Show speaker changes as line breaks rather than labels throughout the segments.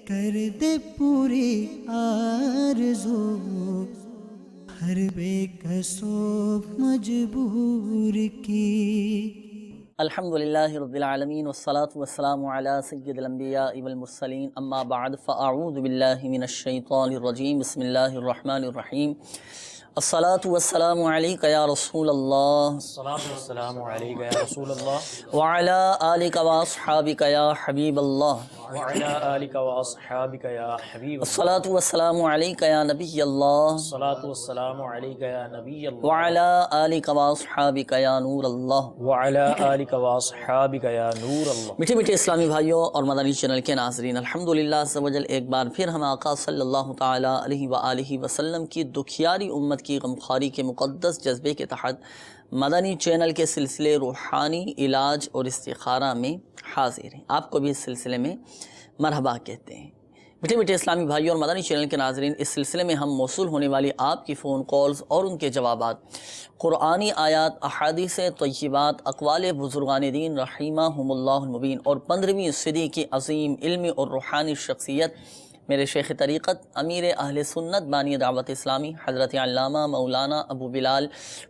کر دے پوری آرزو ہر بے کسو مجبور کی۔
الحمدللہ رب العالمین والصلاة والسلام علی سید الانبیاء والمرسلین، اما بعد فاعوذ باللہ من الشیطان الرجیم، بسم اللہ الرحمن الرحیم۔ الصلاة والسلام علیک یا رسول اللہ،
الصلاة والسلام علیک یا رسول اللہ،
وعلی آلک واصحابک یا حبیب اللہ،
وعلی آلک واصحابک یا حبیب اللہ،
الصلاة والسلام علیک یا نبی اللہ،
الصلاة والسلام علیک یا نبی اللہ،
وعلی آلک واصحابک یا نور اللہ۔
وعلی آلک واصحابک یا نور اللہ۔
میٹھے میٹھے اسلامی بھائیوں اور مدنی چینل کے ناظرین، الحمدللہ عز و جل ایک بار پھر ہم آقا صلی اللہ تعالی علیہ وآلہ وسلم کی دکھیاری امت کی غمخواری کے مقدس جذبے کے تحت مدنی چینل کے سلسلے روحانی علاج اور استخارہ میں حاضر ہیں۔ آپ کو بھی اس سلسلے میں مرحبا کہتے ہیں۔ میٹھے میٹھے اسلامی بھائیوں اور مدنی چینل کے ناظرین، اس سلسلے میں ہم موصول ہونے والی آپ کی فون کالز اور ان کے جوابات قرآنی آیات، احادیث طیبات، اقوال بزرگان دین رحمہم اللہ المبین اور 15ویں صدی کی عظیم علمی اور روحانی شخصیت میرے شیخ طریقت امیر اہل سنت بانی دعوت اسلامی حضرت علامہ مولانا ابو بلال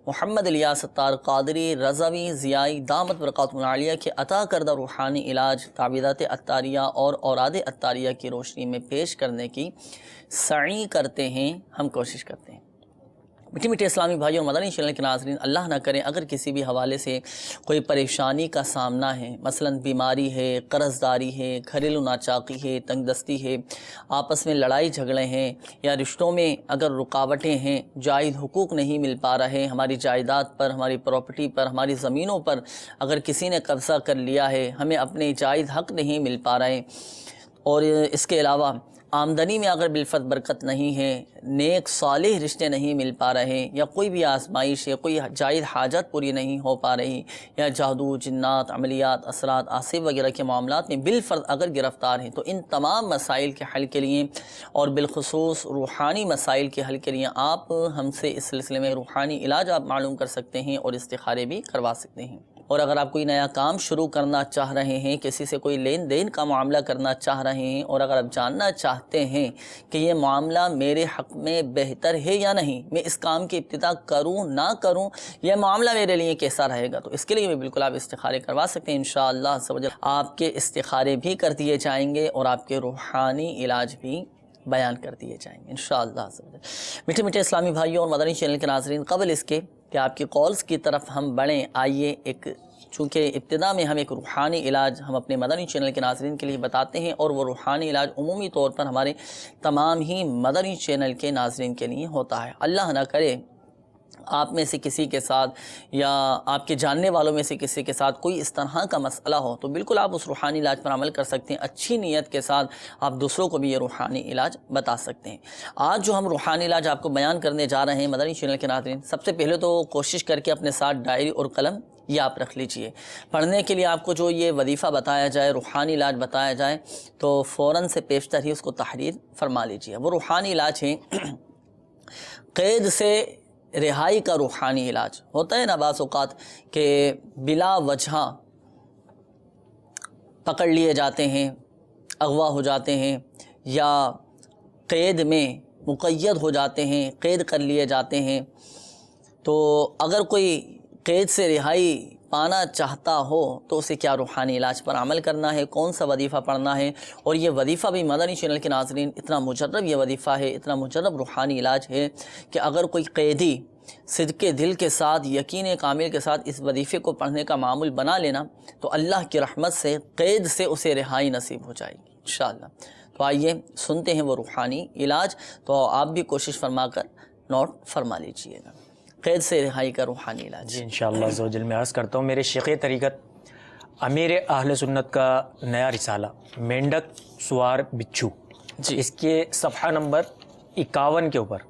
محمد الیاس ستار قادری رضوی ضیائی دامت برکاتہ العالیہ کے عطا کردہ روحانی علاج تعویذات عطاریہ اور اوراد عطاریہ کی روشنی میں پیش کرنے کی سعی کرتے ہیں، ہم کوشش کرتے ہیں۔ میٹھے میٹھے اسلامی بھائیوں اور مدنی چینل کے ناظرین، اللہ نہ کریں اگر کسی بھی حوالے سے کوئی پریشانی کا سامنا ہے، مثلا بیماری ہے، قرض داری ہے، گھریلو ناچاقی ہے، تنگ دستی ہے، آپس میں لڑائی جھگڑے ہیں، یا رشتوں میں اگر رکاوٹیں ہیں، جائز حقوق نہیں مل پا رہے، ہماری جائیداد پر، ہماری پراپرٹی پر، ہماری زمینوں پر اگر کسی نے قبضہ کر لیا ہے، ہمیں اپنے جائز حق نہیں مل پا رہے، اور اس کے علاوہ آمدنی میں اگر بالفت برکت نہیں ہے، نیک صالح رشتے نہیں مل پا رہے، یا کوئی بھی آزمائش ہے، کوئی جائز حاجت پوری نہیں ہو پا رہی، یا جادو، جنات، عملیات، اثرات، آصف وغیرہ کے معاملات میں بالفرض اگر گرفتار ہیں، تو ان تمام مسائل کے حل کے لیے اور بالخصوص روحانی مسائل کے حل کے لیے آپ ہم سے اس سلسلے میں روحانی علاج آپ معلوم کر سکتے ہیں اور استخارے بھی کروا سکتے ہیں۔ اور اگر آپ کوئی نیا کام شروع کرنا چاہ رہے ہیں، کسی سے کوئی لین دین کا معاملہ کرنا چاہ رہے ہیں، اور اگر آپ جاننا چاہتے ہیں کہ یہ معاملہ میرے حق میں بہتر ہے یا نہیں، میں اس کام کی ابتدا کروں نہ کروں، یہ معاملہ میرے لیے کیسا رہے گا، تو اس کے لیے بھی بالکل آپ استخارے کروا سکتے ہیں۔ انشاءاللہ عز و جل آپ کے استخارے بھی کر دیے جائیں گے اور آپ کے روحانی علاج بھی بیان کر دیے جائیں گے انشاءاللہ عز و جل۔ میٹھے میٹھے اسلامی بھائیوں اور مدنی چینل کے ناظرین، قبل اس کے کہ آپ کی کالز کی طرف ہم بڑھیں، آئیے چونکہ ابتدا میں ہم ایک روحانی علاج ہم اپنے مدنی چینل کے ناظرین کے لیے بتاتے ہیں، اور وہ روحانی علاج عمومی طور پر ہمارے تمام ہی مدنی چینل کے ناظرین کے لیے ہوتا ہے۔ اللہ نہ کرے آپ میں سے کسی کے ساتھ یا آپ کے جاننے والوں میں سے کسی کے ساتھ کوئی اس طرح کا مسئلہ ہو، تو بالکل آپ اس روحانی علاج پر عمل کر سکتے ہیں۔ اچھی نیت کے ساتھ آپ دوسروں کو بھی یہ روحانی علاج بتا سکتے ہیں۔ آج جو ہم روحانی علاج آپ کو بیان کرنے جا رہے ہیں مدنی چینل کے ناظرین، سب سے پہلے تو کوشش کر کے اپنے ساتھ ڈائری اور قلم یہ آپ رکھ لیجئے۔ پڑھنے کے لیے آپ کو جو یہ وظیفہ بتایا جائے، روحانی علاج بتایا جائے، تو فوراً سے پیشتر ہی اس کو تحریر فرما لیجئے۔ وہ روحانی علاج ہے قید سے رہائی کا روحانی علاج۔ ہوتا ہے نا بعض اوقات کہ بلا وجہ پکڑ لیے جاتے ہیں، اغوا ہو جاتے ہیں، یا قید میں مقید ہو جاتے ہیں، قید کر لیے جاتے ہیں۔ تو اگر کوئی قید سے رہائی پانا چاہتا ہو تو اسے کیا روحانی علاج پر عمل کرنا ہے، کون سا وظیفہ پڑھنا ہے، اور یہ وظیفہ بھی مدنی چینل کے ناظرین اتنا مجرب یہ وظیفہ ہے، اتنا مجرب روحانی علاج ہے کہ اگر کوئی قیدی صدق دل کے ساتھ، یقین کامل کے ساتھ اس وظیفے کو پڑھنے کا معمول بنا لینا، تو اللہ کی رحمت سے قید سے اسے رہائی نصیب ہو جائے گی انشاءاللہ۔ تو آئیے سنتے ہیں وہ روحانی علاج، تو آپ بھی کوشش فرما کر نوٹ فرما لیجئے گا۔ قید سے رہائی کا روحانی علاج۔
جی انشاءاللہ عز و جل میں عرض کرتا ہوں، میرے شیخ طریقت امیر اہل سنت کا نیا رسالہ مینڈک سوار بچھو،
جی
اس کے صفحہ نمبر 51 کے اوپر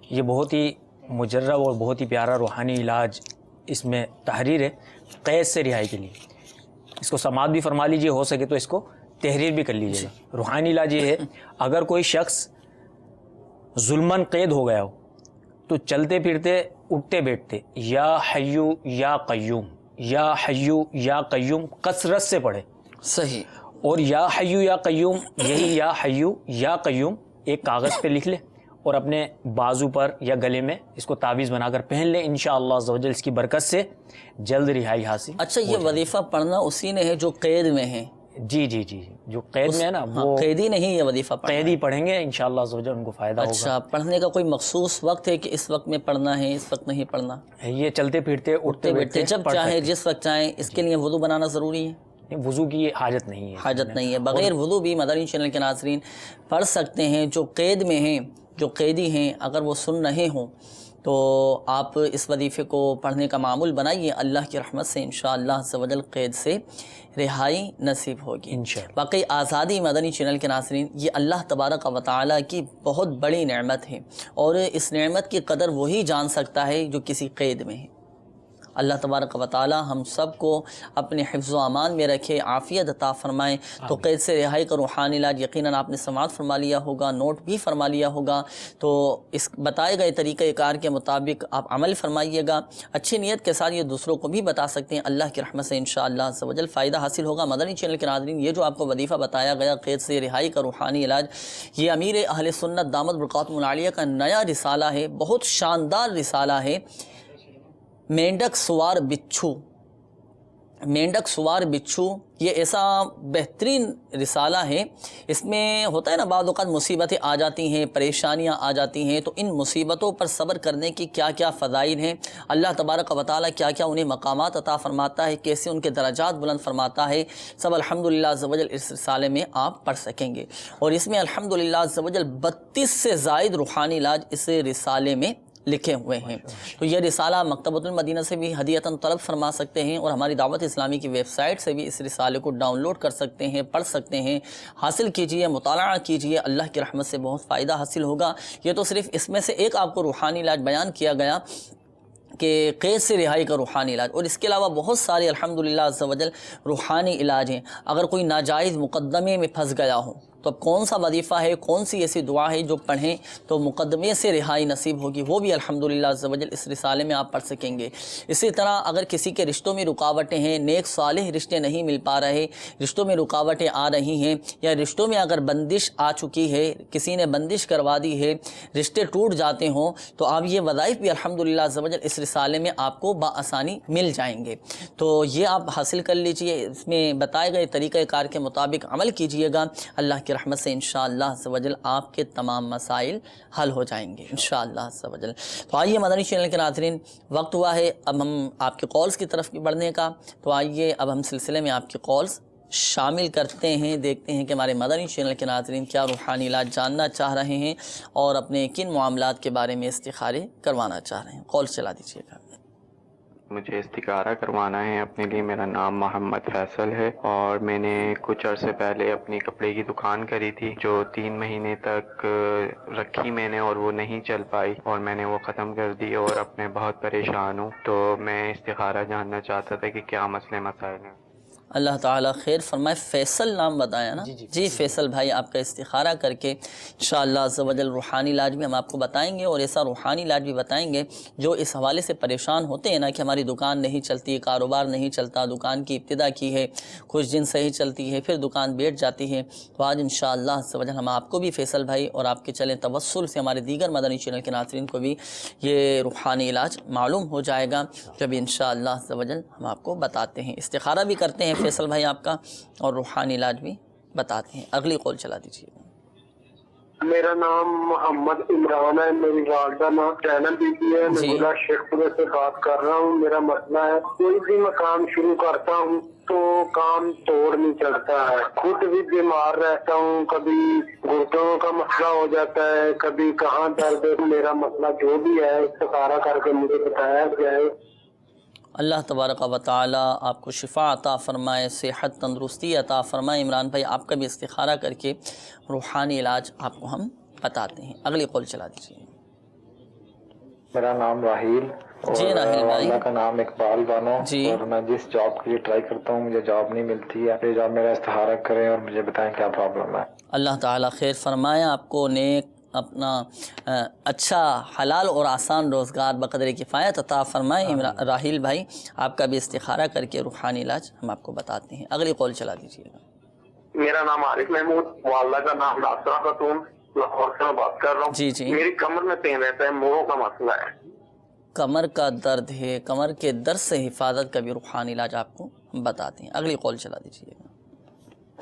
یہ بہت ہی مجرب اور بہت ہی پیارا روحانی علاج اس میں تحریر ہے قید سے رہائی کے لیے۔ اس کو سماعت بھی فرما لیجئے، ہو سکے تو اس کو تحریر بھی کر لیجئے گا۔ روحانی علاج یہ ہے، اگر کوئی شخص ظلماً قید ہو گیا ہو تو چلتے پھرتے اٹھتے بیٹھتے یا حیو یا قیوم، یا حیو یا قیوم کثرت سے پڑھے،
صحیح،
اور یا حیو یا قیوم، یہی یا حیو یا قیوم ایک کاغذ پہ لکھ لے اور اپنے بازو پر یا گلے میں اس کو تعویذ بنا کر پہن لے، انشاءاللہ عز و جل اس کی برکت سے جلد رہائی حاصل۔
اچھا، یہ وظیفہ پڑھنا اسی نے ہے جو قید میں ہے؟
جی جی جی، جو قید میں ہے نا وہ
قیدی نہیں یہ وظیفہ پڑھنا،
قیدی پڑھیں گے انشاءاللہ عز و جل، ان کو فائدہ ہوگا۔
اچھا، پڑھنے کا کوئی مخصوص وقت ہے کہ اس وقت میں پڑھنا ہے، اس وقت نہیں پڑھنا؟
یہ چلتے پھرتے اٹھتے بیٹھتے
جب چاہے جس وقت چاہیں۔ اس کے لیے وضو بنانا ضروری ہے؟
وضو کی حاجت نہیں ہے،
حاجت نہیں ہے، بغیر وضو بھی مدنی چینل کے ناظرین پڑھ سکتے ہیں۔ جو قید میں ہیں، جو قیدی ہیں، اگر وہ سن رہے ہوں تو آپ اس وظیفے کو پڑھنے کا معمول بنائیے، اللہ کی رحمت سے انشاءاللہ عز و جل قید سے رہائی نصیب ہوگی
انشاءاللہ۔
باقی آزادی مدنی چینل کے ناظرین یہ اللہ تبارک و تعالیٰ کی بہت بڑی نعمت ہے، اور اس نعمت کی قدر وہی جان سکتا ہے جو کسی قید میں ہے۔ اللہ تبارک و تعالی ہم سب کو اپنے حفظ و امان میں رکھے، عافیت عطا فرمائے۔ تو قید سے رہائی کا روحانی علاج یقیناً آپ نے سماعت فرما لیا ہوگا، نوٹ بھی فرما لیا ہوگا، تو اس بتائے گئے طریقہ کار کے مطابق آپ عمل فرمائیے گا، اچھی نیت کے ساتھ یہ دوسروں کو بھی بتا سکتے ہیں، اللہ کی رحمت سے انشاءاللہ عز و جل فائدہ حاصل ہوگا۔ مدنی چینل کے ناظرین یہ جو آپ کو وظیفہ بتایا گیا قید سے رہائی کا روحانی علاج، یہ امیر اہل سنت دامت برکاتہم العالیہ کا نیا رسالہ ہے، بہت شاندار رسالہ ہے، مینڈک سوار بچھو۔ مینڈک سوار بچھو یہ ایسا بہترین رسالہ ہے، اس میں ہوتا ہے نا بعض اوقات مصیبتیں آ جاتی ہیں، پریشانیاں آ جاتی ہیں، تو ان مصیبتوں پر صبر کرنے کی کیا کیا فضائل ہیں، اللہ تبارک و تعالیٰ کیا کیا انہیں مقامات عطا فرماتا ہے، کیسے ان کے درجات بلند فرماتا ہے، سب الحمدللہ عز و جل اس رسالے میں آپ پڑھ سکیں گے۔ اور اس میں الحمدللہ عز و جل 32 سے زائد روحانی علاج اس رسالے میں لکھے ہوئے ہیں۔ تو یہ رسالہ مکتبۃ المدینہ سے بھی ہدیۃً طلب فرما سکتے ہیں، اور ہماری دعوت اسلامی کی ویب سائٹ سے بھی اس رسالے کو ڈاؤن لوڈ کر سکتے ہیں، پڑھ سکتے ہیں، حاصل کیجئے، مطالعہ کیجئے، اللہ کی رحمت سے بہت فائدہ حاصل ہوگا۔ یہ تو صرف اس میں سے ایک آپ کو روحانی علاج بیان کیا گیا کہ قید سے رہائی کا روحانی علاج، اور اس کے علاوہ بہت سارے الحمدللہ عز و جل روحانی علاج ہیں۔ اگر کوئی ناجائز مقدمے میں پھنس گیا ہو تو اب کون سا وظیفہ ہے، کون سی ایسی دعا ہے جو پڑھیں تو مقدمے سے رہائی نصیب ہوگی، وہ بھی الحمدللہ عز و جل اس رسالے میں آپ پڑھ سکیں گے۔ اسی طرح اگر کسی کے رشتوں میں رکاوٹیں ہیں، نیک صالح رشتے نہیں مل پا رہے، رشتوں میں رکاوٹیں آ رہی ہیں، یا رشتوں میں اگر بندش آ چکی ہے، کسی نے بندش کروا دی ہے، رشتے ٹوٹ جاتے ہوں، تو آپ یہ وظائف بھی الحمدللہ عز و جل اس رسالے میں آپ کو بآسانی مل جائیں گے۔ تو یہ آپ حاصل کر لیجئے، اس میں بتائے گئے طریقہ کار کے مطابق عمل کیجئے گا، اللہ کی رحمت سے انشاءاللہ عز و جل آپ کے تمام مسائل حل ہو جائیں گے انشاءاللہ عز و جل۔ تو آئیے مدنی چینل کے ناظرین، وقت ہوا ہے اب ہم آپ کے کالز کی طرف بھی بڑھنے کا، تو آئیے اب ہم سلسلے میں آپ کے کالز شامل کرتے ہیں، دیکھتے ہیں کہ ہمارے مدنی چینل کے ناظرین کیا روحانی علاج جاننا چاہ رہے ہیں اور اپنے کن معاملات کے بارے میں استخارے کروانا چاہ رہے ہیں۔ کال چلا دیجیے گا۔
مجھے استخارہ کروانا ہے اپنے لیے۔ میرا نام محمد فیصل ہے، اور میں نے کچھ عرصے پہلے اپنی کپڑے کی دکان کری تھی جو 3 مہینے تک رکھی میں نے، اور وہ نہیں چل پائی، اور میں نے وہ ختم کر دی، اور اب میں بہت پریشان ہوں۔ تو میں استخارہ جاننا چاہتا تھا کہ کیا مسئلے مسائل ہیں۔
اللہ تعالیٰ خیر فرمائے۔ فیصل نام بتایا نا؟ جی فیصل بھائی، آپ کا استخارہ کر کے انشاءاللہ عز و جل روحانی علاج بھی ہم آپ کو بتائیں گے، اور ایسا روحانی علاج بھی بتائیں گے جو اس حوالے سے پریشان ہوتے ہیں نا کہ ہماری دکان نہیں چلتی، کاروبار نہیں چلتا، دکان کی ابتدا کی ہے، کچھ دن صحیح چلتی ہے، پھر دکان بیٹھ جاتی ہے، تو آج انشاءاللہ عز و جل ہم آپ کو بھی فیصل بھائی اور آپ کے چلیں توسل سے ہمارے دیگر مدنی چینل کے ناظرین کو بھی یہ روحانی علاج معلوم ہو جائے گا، جب انشاءاللہ عز و جل ہم آپ کو بتاتے ہیں۔ استخارہ بھی کرتے ہیں فیصل بھائی آپ کا، اور روحانی علاج بھی بتاتے ہیں۔ اگلی کال چلا دیجیے۔
میرا نام محمد عمران ہے، میری والدہ نام زینب بی بی ہے، میں ضلع شیخ پورے سے بات کر رہا ہوں۔ میرا مسئلہ ہے کوئی بھی میں کام شروع کرتا ہوں تو کام توڑ نہیں چلتا ہے، خود بھی بیمار رہتا ہوں، کبھی گھٹنوں کا مسئلہ ہو جاتا ہے، کبھی کہاں درد ہے۔ میرا مسئلہ جو بھی ہے استخارہ کر کے مجھے بتایا جائے۔
اللہ تبارک و تعالی آپ کو شفا عطا فرمائے، صحت تندرستی عطا فرمائے۔ عمران بھائی آپ کا بھی استخارہ کر کے روحانی علاج آپ کو ہم بتاتے ہیں۔ اگلی قول چلا دیجیے۔
میرا نام راہیل،
جی راہیل بھائی۔
اللہ کا نام اقبال بانو،
جی۔
اور میں جس جاب کے لیے ٹرائی کرتا ہوں مجھے جاب نہیں ملتی ہے، پلیز آپ میرا استخارہ کریں اور مجھے بتائیں کیا پرابلم ہے۔
اللہ تعالی خیر فرمائے، آپ کو نیک اپنا اچھا حلال اور آسان روزگار بقدر کفایت عطا فرمائے۔ راہیل بھائی آپ کا بھی استخارہ کر کے روحانی علاج ہم آپ کو بتاتے ہیں۔ اگلی قول چلا دیجیے گا۔
میرا نام عارف محمود، والدہ کا نام ناصرہ خاتون، لاہور سے میں بات کر رہا ہوں.
جی جی.
میری کمر میں پین رہتا ہے، موڑوں کا مسئلہ ہے.
کمر کا درد ہے، کمر کے درد سے حفاظت کا بھی روحانی علاج آپ کو بتاتے ہیں. اگلی کال چلا دیجیے گا.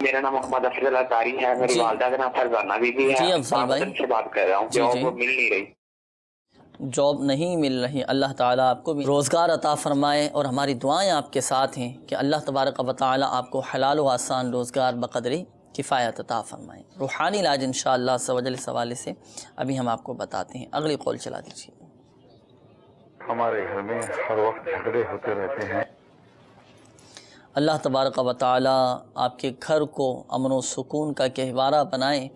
میرا نام محمد افضل اطاری ہے، میری والدہ کا نام فرزانہ بی بی ہے.
جی افضل بھائی
سے بات کر رہا ہوں. جاب مل نہیں رہی،
جاب نہیں مل رہی. اللہ تعالیٰ آپ کو بھی روزگار عطا فرمائے، اور ہماری دعائیں آپ کے ساتھ ہیں کہ اللہ تبارک و تعالیٰ آپ کو حلال و آسان روزگار بقدری کفایت عطا فرمائے. روحانی علاج انشاءاللہ عز و جل اس حوالے سے ابھی ہم آپ کو بتاتے ہیں. اگلی کال چلا دیجیے.
ہمارے گھر میں ہر وقت جھگڑے ہوتے رہتے ہیں.
اللہ تبارک و تعالیٰ آپ کے گھر کو امن و سکون کا گہوارہ بنائے.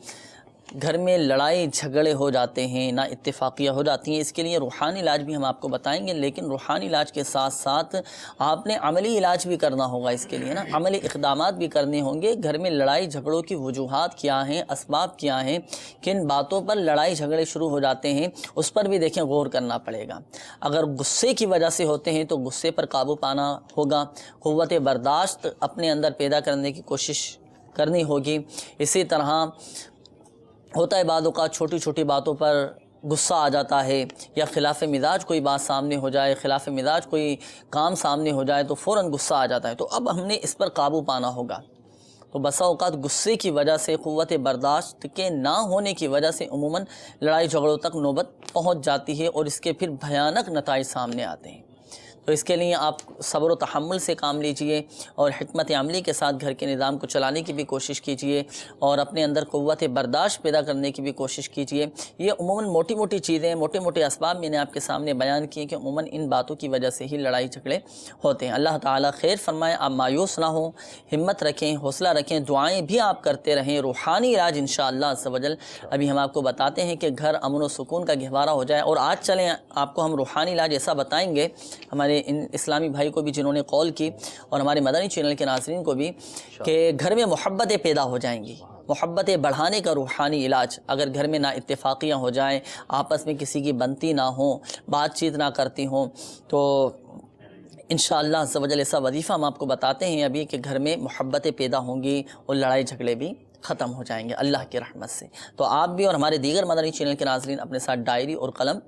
گھر میں لڑائی جھگڑے ہو جاتے ہیں، نا اتفاقیاں ہو جاتی ہیں. اس کے لیے روحانی علاج بھی ہم آپ کو بتائیں گے، لیکن روحانی علاج کے ساتھ ساتھ آپ نے عملی علاج بھی کرنا ہوگا. اس کے لیے نا عملی اقدامات بھی کرنے ہوں گے. گھر میں لڑائی جھگڑوں کی وجوہات کیا ہیں، اسباب کیا ہیں، کن باتوں پر لڑائی جھگڑے شروع ہو جاتے ہیں، اس پر بھی دیکھیں غور کرنا پڑے گا. اگر غصے کی وجہ سے ہوتے ہیں تو غصے پر قابو پانا ہوگا. قوت برداشت اپنے اندر پیدا کرنے کی کوشش کرنی ہوگی. اسی طرح ہوتا ہے بعض اوقات چھوٹی چھوٹی باتوں پر غصہ آ جاتا ہے، یا خلاف مزاج کوئی بات سامنے ہو جائے، خلاف مزاج کوئی کام سامنے ہو جائے تو فوراً غصہ آ جاتا ہے. تو اب ہم نے اس پر قابو پانا ہوگا. تو بسا اوقات غصے کی وجہ سے، قوت برداشت کے نہ ہونے کی وجہ سے عموماً لڑائی جھگڑوں تک نوبت پہنچ جاتی ہے، اور اس کے پھر بھیانک نتائج سامنے آتے ہیں. تو اس کے لیے آپ صبر و تحمل سے کام لیجئے، اور حکمت عملی کے ساتھ گھر کے نظام کو چلانے کی بھی کوشش کیجئے، اور اپنے اندر قوت برداشت پیدا کرنے کی بھی کوشش کیجئے. یہ عموماً موٹی موٹی چیزیں، موٹے موٹے اسباب میں نے آپ کے سامنے بیان کیے کہ عموماً ان باتوں کی وجہ سے ہی لڑائی جھگڑے ہوتے ہیں. اللہ تعالیٰ خیر فرمائے. آپ مایوس نہ ہوں، ہمت رکھیں، حوصلہ رکھیں، دعائیں بھی آپ کرتے رہیں. روحانی علاج انشاءاللہ عز و جل ابھی ہم آپ کو بتاتے ہیں کہ گھر امن و سکون کا گہوارہ ہو جائے. اور آج چلیں آپ کو ہم روحانی علاج ایسا بتائیں گے، ہمارے ان اسلامی بھائی کو بھی جنہوں نے کال کی، اور ہمارے مدنی چینل کے ناظرین کو بھی، کہ گھر میں محبتیں پیدا ہو جائیں گی. محبتیں بڑھانے کا روحانی علاج. اگر گھر میں نا اتفاقیاں ہو جائیں، آپس میں کسی کی بنتی نہ ہوں، بات چیت نہ کرتی ہوں، تو انشاءاللہ عز و جل ایسا وظیفہ ہم آپ کو بتاتے ہیں ابھی کہ گھر میں محبتیں پیدا ہوں گی، اور لڑائی جھگڑے بھی ختم ہو جائیں گے اللہ کی رحمت سے. تو آپ بھی اور ہمارے دیگر مدنی چینل کے ناظرین اپنے ساتھ ڈائری اور قلم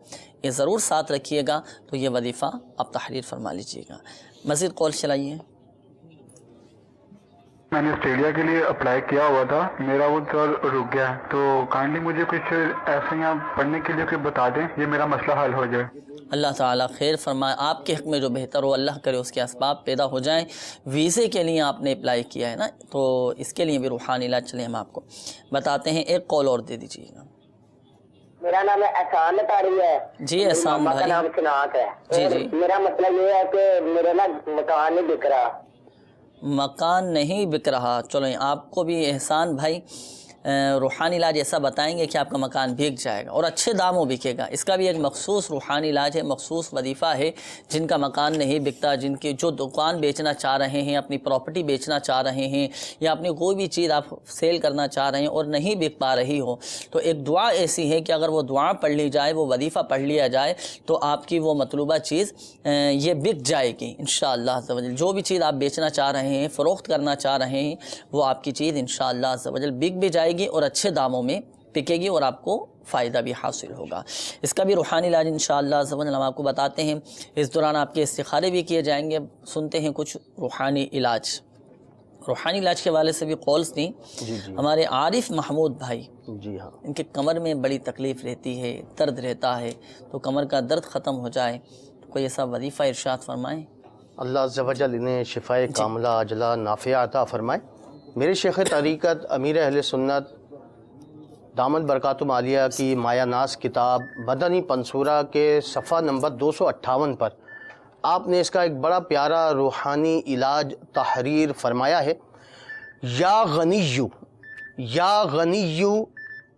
یہ ضرور ساتھ رکھیے گا. تو یہ وظیفہ آپ تحریر فرما لیجیے گا. مزید کال چلائیے.
میں نے آسٹریلیا کے لیے اپلائی کیا ہوا تھا، میرا وہ سر رک گیا ہے، تو کائنڈلی مجھے کچھ ایسے یہاں پڑھنے کے لیے بتا دیں، یہ میرا مسئلہ حل ہو جائے.
اللہ تعالیٰ خیر فرمائے. آپ کے حق میں جو بہتر ہو اللہ کرے اس کے اسباب پیدا ہو جائیں. ویزے کے لیے آپ نے اپلائی کیا ہے نا، تو اس کے لیے بھی روحانی علاج چلیں ہم آپ کو بتاتے ہیں. ایک کال اور دے دیجیے گا.
میرا نام احسان اطاری ہے.
جی احسان
ماما کا
بھائی.
نام سنات ہے.
جی جی.
میرا مسئلہ یہ ہے کہ میرا نا مکان نہیں بک رہا.
مکان نہیں بک رہا. چلو آپ کو بھی احسان بھائی روحانی علاج ایسا بتائیں گے کہ آپ کا مکان بک جائے گا اور اچھے داموں بکے گا. اس کا بھی ایک مخصوص روحانی علاج ہے، مخصوص وظیفہ ہے. جن کا مکان نہیں بکتا، جن کے جو دکان بیچنا چاہ رہے ہیں، اپنی پراپرٹی بیچنا چاہ رہے ہیں، یا اپنی کوئی بھی چیز آپ سیل کرنا چاہ رہے ہیں اور نہیں بک پا رہی ہو، تو ایک دعا ایسی ہے کہ اگر وہ دعا پڑھ لی جائے، وہ وظیفہ پڑھ لیا جائے، تو آپ کی وہ مطلوبہ چیز یہ بک جائے گی انشاءاللہ عز و جل. جو بھی چیز آپ بیچنا چاہ رہے ہیں، فروخت کرنا چاہ رہے ہیں، وہ آپ کی چیز انشاءاللہ عز و جل بک بھی جائے گی اور اچھے داموں میں بکے گی، اور آپ کو فائدہ بھی حاصل ہوگا. اس کا بھی روحانی علاج انشاءاللہ عز و جل ہم آپ کو بتاتے ہیں. اس دوران آپ کے استخارے بھی کیے جائیں گے. سنتے ہیں کچھ روحانی علاج. روحانی علاج کے حوالے سے بھی کالز تھیں.
جی.
ہمارے عارف محمود بھائی،
جی ہاں،
ان کے کمر میں بڑی تکلیف رہتی ہے، درد رہتا ہے، تو کمر کا درد ختم ہو جائے تو کوئی ایسا وظیفہ ارشاد فرمائیں.
اللہ عز و جل انہیں شفائے کاملہ عاجلہ نافعہ عطا فرمائے. میرے شیخ طریقت امیر اہل سنت دامت برکاتہم عالیہ کی مایہ ناز کتاب مدنی پنصورہ کے صفحہ نمبر 258 پر آپ نے اس کا ایک بڑا پیارا روحانی علاج تحریر فرمایا ہے. یا غنیو یا غنیو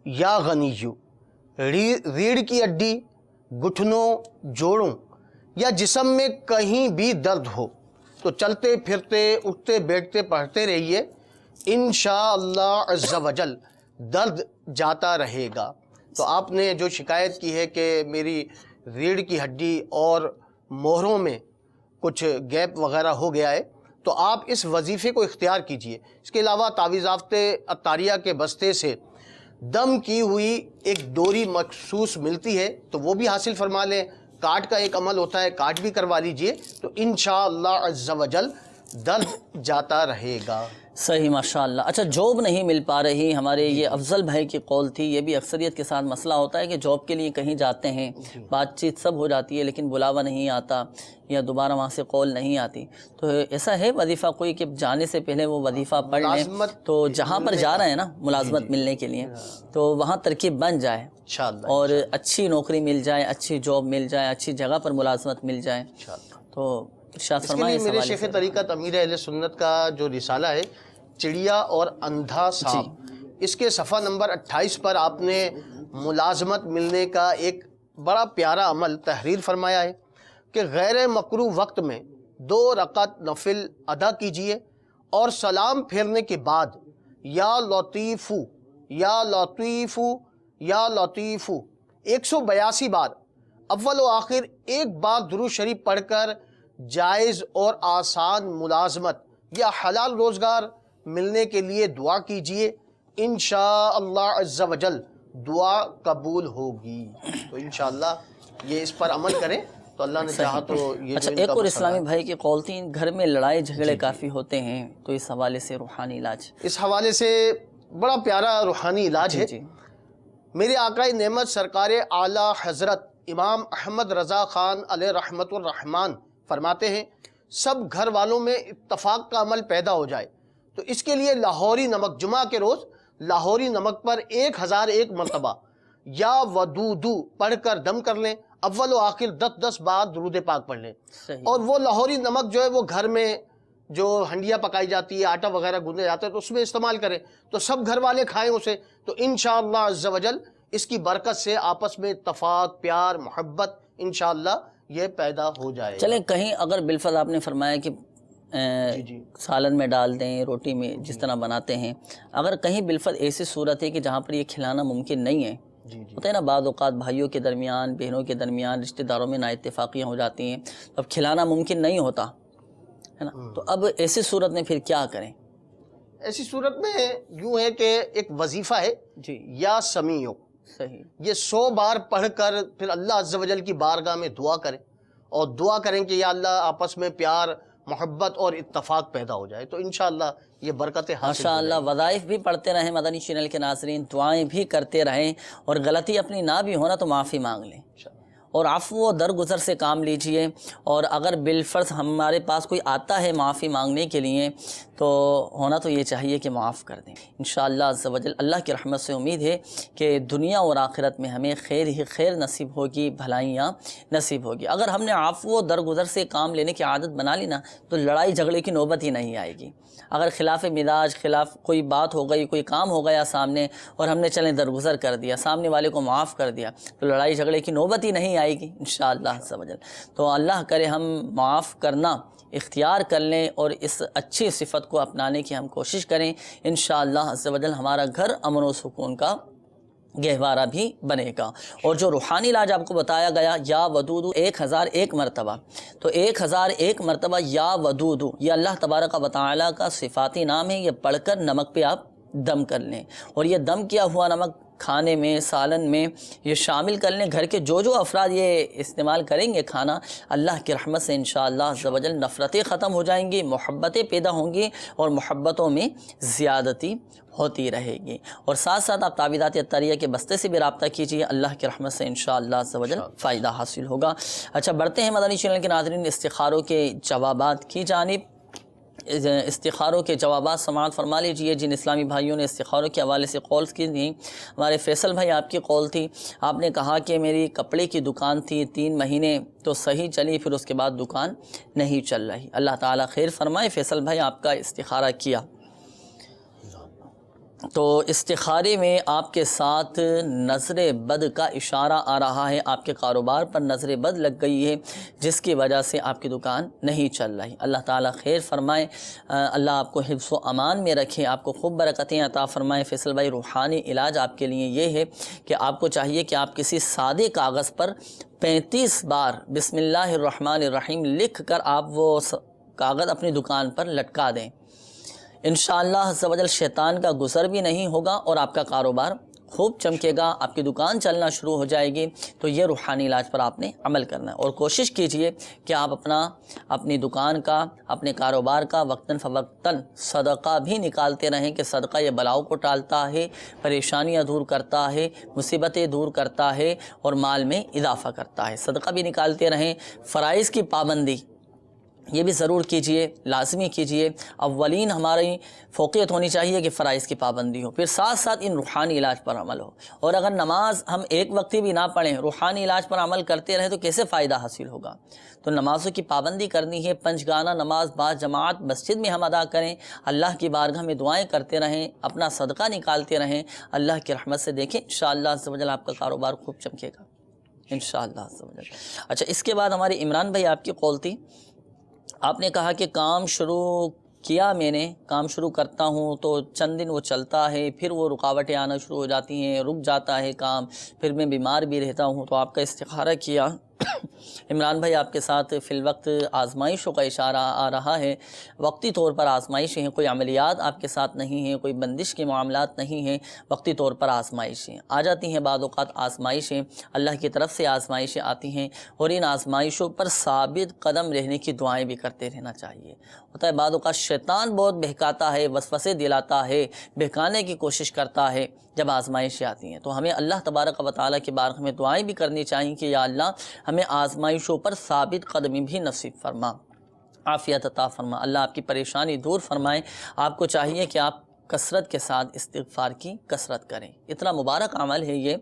یا غنیو، ریڑھ کی ہڈی، گھٹنوں، جوڑوں یا جسم میں کہیں بھی درد ہو تو چلتے پھرتے اٹھتے بیٹھتے پڑھتے رہیے، انشاءاللہ عز و جل درد جاتا رہے گا. تو آپ نے جو شکایت کی ہے کہ میری ریڑھ کی ہڈی اور موہروں میں کچھ گیپ وغیرہ ہو گیا ہے، تو آپ اس وظیفے کو اختیار کیجئے۔ اس کے علاوہ تعویذات عطاریہ کے بستے سے دم کی ہوئی ایک ڈوری مخصوص ملتی ہے تو وہ بھی حاصل فرما لیں۔ کاٹ کا ایک عمل ہوتا ہے، کاٹ بھی کروا لیجئے تو انشاءاللہ عز و جل درد جاتا رہے گا۔
صحیح، ماشاءاللہ۔ اچھا، جاب نہیں مل پا رہی، ہمارے یہ افضل بھائی کی قول تھی، یہ بھی اکثریت کے ساتھ مسئلہ ہوتا ہے کہ جاب کے لیے کہیں جاتے ہیں، بات چیت سب ہو جاتی ہے لیکن بلاوا نہیں آتا یا دوبارہ وہاں سے قول نہیں آتی، تو ایسا ہے وظیفہ کوئی کہ جانے سے پہلے وہ وظیفہ پڑھ لیں تو جہاں پر جا رہے ہیں نا ملازمت ملنے کے لیے تو وہاں ترکیب بن جائے اور اچھی نوکری مل جائے، اچھی جاب مل جائے، اچھی جگہ پر ملازمت مل جائے تو ارشاد فرمائیں۔
میرے شیخ طریقت امیر اہل سنت کا جو رسالہ ہے چڑیا اور اندھا سانپ، اس کے صفحہ نمبر 28 پر آپ نے ملازمت ملنے کا ایک بڑا پیارا عمل تحریر فرمایا ہے کہ غیر مکروہ وقت میں 2 رکعت نفل ادا کیجئے اور سلام پھیرنے کے بعد یا لطیفو یا لطیفو یا لطیفو 182 بار اول و آخر ایک بار درود شریف پڑھ کر جائز اور آسان ملازمت یا حلال روزگار ملنے کے لیے دعا کیجئے، انشاءاللہ عز و جل دعا قبول ہوگی۔ تو انشاءاللہ یہ اس پر عمل کریں تو اللہ نے چاہا تو یہ۔
اچھا، ایک اور اسلامی بھائی کی قول تھی گھر میں لڑائی جھگڑے کافی ہوتے ہیں تو اس حوالے سے روحانی علاج،
اس حوالے سے بڑا پیارا روحانی علاج ہے۔ میرے آقا نعمت سرکار اعلیٰ حضرت امام احمد رضا خان علیہ رحمت الرحمن فرماتے ہیں سب گھر والوں میں اتفاق کا عمل پیدا ہو جائے تو اس کے لیے لاہوری نمک، جمعہ کے روز لاہوری نمک پر 1001 مرتبہ یا ودودو پڑھ کر دم کر لیں، اول و آخر 10 بار درود پاک پڑھ لیں۔ اور وہ لاہوری نمک جو ہے وہ گھر میں جو ہنڈیاں پکائی جاتی ہے، آٹا وغیرہ گوندے جاتا ہے تو اس میں استعمال کریں تو سب گھر والے کھائیں اسے تو انشاءاللہ عز و جل اس کی برکت سے آپس میں اتفاق، پیار، محبت انشاءاللہ یہ پیدا ہو جائے۔
چلیں کہیں اگر بالفعل آپ نے فرمایا کہ سالن میں ڈال دیں، روٹی میں جس طرح بناتے ہیں، اگر کہیں بالفعل ایسی صورت ہے کہ جہاں پر یہ کھلانا ممکن نہیں ہے، ہوتا ہے نا بعض اوقات بھائیوں کے درمیان، بہنوں کے درمیان، رشتہ داروں میں نا اتفاقیاں ہو جاتی ہیں، اب کھلانا ممکن نہیں ہوتا ہے نا، تو اب ایسی صورت میں پھر کیا کریں؟
ایسی صورت میں یوں ہے کہ ایک وظیفہ ہے یا سمیعو،
صحیح، یہ
100 بار پڑھ کر پھر اللہ عز و جل کی بارگاہ میں دعا کریں اور دعا کریں کہ یا اللہ آپس میں پیار، محبت اور اتفاق پیدا ہو جائے تو انشاءاللہ یہ برکتیں حاصل
ماشاءاللہ۔ وظائف بھی پڑھتے رہیں مدنی چینل کے ناظرین، دعائیں بھی کرتے رہیں اور غلطی اپنی نہ بھی ہونا تو معافی مانگ لیں اور عفو و درگزر سے کام لیجئے، اور اگر بالفرض ہمارے پاس کوئی آتا ہے معافی مانگنے کے لیے تو ہونا تو یہ چاہیے کہ معاف کر دیں انشاءاللہ عز و جل۔ اللہ کی رحمت سے امید ہے کہ دنیا اور آخرت میں ہمیں خیر ہی خیر نصیب ہوگی، بھلائیاں نصیب ہوگی۔ اگر ہم نے عفو و درگزر سے کام لینے کی عادت بنا لی نا تو لڑائی جھگڑے کی نوبت ہی نہیں آئے گی۔ اگر خلاف مزاج، خلاف کوئی بات ہو گئی، کوئی کام ہو گیا سامنے اور ہم نے چلیں درگزر کر دیا، سامنے والے کو معاف کر دیا تو لڑائی جھگڑے کی نوبت ہی نہیں آئے گی انشاءاللہ عز و جل۔ تو اللہ کرے ہم معاف کرنا اختیار کر لیں اور اس اچھی صفت کو اپنانے کی ہم کوشش کریں، انشاءاللہ عز و جل ہمارا گھر امن و سکون کا گہوارہ بھی بنے گا۔ اور جو روحانی علاج آپ کو بتایا گیا یا ودودو 1001 مرتبہ، تو 1001 مرتبہ یا ودودو یہ اللہ تبارک و تعالیٰ کا صفاتی نام ہے، یہ پڑھ کر نمک پہ آپ دم کر لیں اور یہ دم کیا ہوا نمک کھانے میں، سالن میں یہ شامل کر لیں۔ گھر کے جو افراد یہ استعمال کریں گے کھانا، اللہ کی رحمت سے انشاءاللہ عز و جل نفرتیں ختم ہو جائیں گی، محبتیں پیدا ہوں گی اور محبتوں میں زیادتی ہوتی رہے گی۔ اور ساتھ ساتھ آپ تعویذات عطاریہ کے بستے سے بھی رابطہ کیجیے، اللہ کی رحمت سے انشاءاللہ عز و جل فائدہ حاصل ہوگا۔ اچھا، بڑھتے ہیں مدنی چینل کے ناظرین استخاروں کے جوابات کی جانب۔ استخاروں کے جوابات سماعت فرما لیجئے۔ جن اسلامی بھائیوں نے استخاروں کے حوالے سے قولز کی تھیں، ہمارے فیصل بھائی آپ کی قول تھی، آپ نے کہا کہ میری کپڑے کی دکان تھی 3 مہینے تو صحیح چلی، پھر اس کے بعد دکان نہیں چل رہی۔ اللہ تعالیٰ خیر فرمائے۔ فیصل بھائی آپ کا استخارہ کیا تو استخارے میں آپ کے ساتھ نظر بد کا اشارہ آ رہا ہے، آپ کے کاروبار پر نظر بد لگ گئی ہے جس کی وجہ سے آپ کی دکان نہیں چل رہی۔ اللہ تعالیٰ خیر فرمائے، اللہ آپ کو حفظ و امان میں رکھے، آپ کو خوب برکتیں عطا فرمائے۔ فیصل بھائی روحانی علاج آپ کے لیے یہ ہے کہ آپ کو چاہیے کہ آپ کسی سادے کاغذ پر 35 بار بسم اللہ الرحمن الرحیم لکھ کر آپ وہ کاغذ اپنی دکان پر لٹکا دیں، انشاءاللہ عز و جل شیطان کا گزر بھی نہیں ہوگا اور آپ کا کاروبار خوب چمکے گا، آپ کی دکان چلنا شروع ہو جائے گی۔ تو یہ روحانی علاج پر آپ نے عمل کرنا ہے، اور کوشش کیجئے کہ آپ اپنی دکان کا، اپنے کاروبار کا وقتاً فوقتاً صدقہ بھی نکالتے رہیں، کہ صدقہ یہ بلاؤں کو ٹالتا ہے، پریشانیاں دور کرتا ہے، مصیبتیں دور کرتا ہے اور مال میں اضافہ کرتا ہے۔ صدقہ بھی نکالتے رہیں۔ فرائض کی پابندی یہ بھی ضرور کیجئے، لازمی کیجئے۔ اولین ہماری فوقیت ہونی چاہیے کہ فرائض کی پابندی ہو، پھر ساتھ ساتھ ان روحانی علاج پر عمل ہو۔ اور اگر نماز ہم ایک وقتی بھی نہ پڑھیں، روحانی علاج پر عمل کرتے رہیں تو کیسے فائدہ حاصل ہوگا؟ تو نمازوں کی پابندی کرنی ہے، 5 گانہ نماز با جماعت مسجد میں ہم ادا کریں، اللہ کی بارگاہ میں دعائیں کرتے رہیں، اپنا صدقہ نکالتے رہیں، اللہ کی رحمت سے دیکھیں انشاءاللہ عز و جل آپ کا کاروبار خوب چمکے گا انشاءاللہ عز و جل۔ اچھا، اس کے بعد ہمارے عمران بھائی آپ کی قول تھی، آپ نے کہا کہ کام شروع کیا، میں نے کام شروع کرتا ہوں تو چند دن وہ چلتا ہے، پھر وہ رکاوٹیں آنا شروع ہو جاتی ہیں، رک جاتا ہے کام، پھر میں بیمار بھی رہتا ہوں، تو آپ کا استخارہ کیا۔ عمران بھائی آپ کے ساتھ فی الوقت آزمائشوں کا اشارہ آ رہا ہے، وقتی طور پر آزمائشیں ہیں، کوئی عملیات آپ کے ساتھ نہیں ہیں، کوئی بندش کے معاملات نہیں ہیں، وقتی طور پر آزمائشیں آ جاتی ہیں۔ بعض اوقات آزمائشیں اللہ کی طرف سے آزمائشیں آتی ہیں، اور ان آزمائشوں پر ثابت قدم رہنے کی دعائیں بھی کرتے رہنا چاہیے۔ ہوتا ہے بعض اوقات شیطان بہت بہکاتا ہے، وسوسے دلاتا ہے، بہکانے کی کوشش کرتا ہے جب آزمائشیں آتی ہیں، تو ہمیں اللہ تبارک و تعالیٰ کی بارگاہ میں دعائیں بھی کرنی چاہیے کہ یا اللہ ہمیں آزمائشوں پر ثابت قدمی بھی نصیب فرما، عافیت عطا فرما، اللہ آپ کی پریشانی دور فرمائے۔ آپ کو چاہیے کہ آپ کثرت کے ساتھ استغفار کی کثرت کریں، اتنا مبارک عمل ہے یہ۔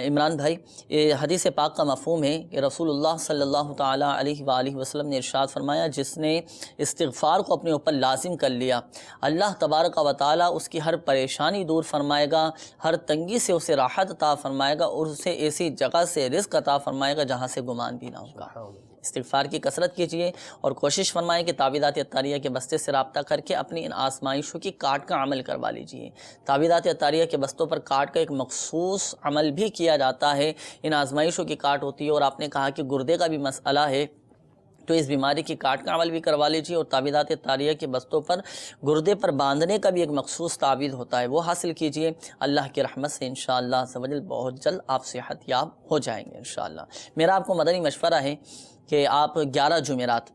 عمران بھائی، یہ حدیث پاک کا مفہوم ہے کہ رسول اللہ صلی اللہ تعالیٰ علیہ وآلہ وسلم نے ارشاد فرمایا، جس نے استغفار کو اپنے اوپر لازم کر لیا، اللہ تبارک و تعالیٰ اس کی ہر پریشانی دور فرمائے گا، ہر تنگی سے اسے راحت عطا فرمائے گا، اور اسے ایسی جگہ سے رزق عطا فرمائے گا جہاں سے گمان بھی نہ ہوگا۔ استغفار کی کثرت کیجئے، اور کوشش فرمائیں کہ تعویذات اطاریہ کے بستے سے رابطہ کر کے اپنی ان آزمائشوں کی کاٹ کا عمل کروا لیجئے۔ تعویذات اطاریہ کے بستوں پر کاٹ کا ایک مخصوص عمل بھی کیا جاتا ہے، ان آزمائشوں کی کاٹ ہوتی ہے، اور آپ نے کہا کہ گردے کا بھی مسئلہ ہے، تو اس بیماری کی کاٹ کا عمل بھی کروا لیجیے، اور تعویذات طاریہ کے بستوں پر گردے پر باندھنے کا بھی ایک مخصوص تعویذ ہوتا ہے، وہ حاصل کیجیے۔ اللہ کی رحمت سے انشاءاللہ عز و جل بہت جلد آپ صحت یاب ہو جائیں گے انشاءاللہ۔ میرا آپ کو مدنی مشورہ ہے کہ آپ 11 جمعرات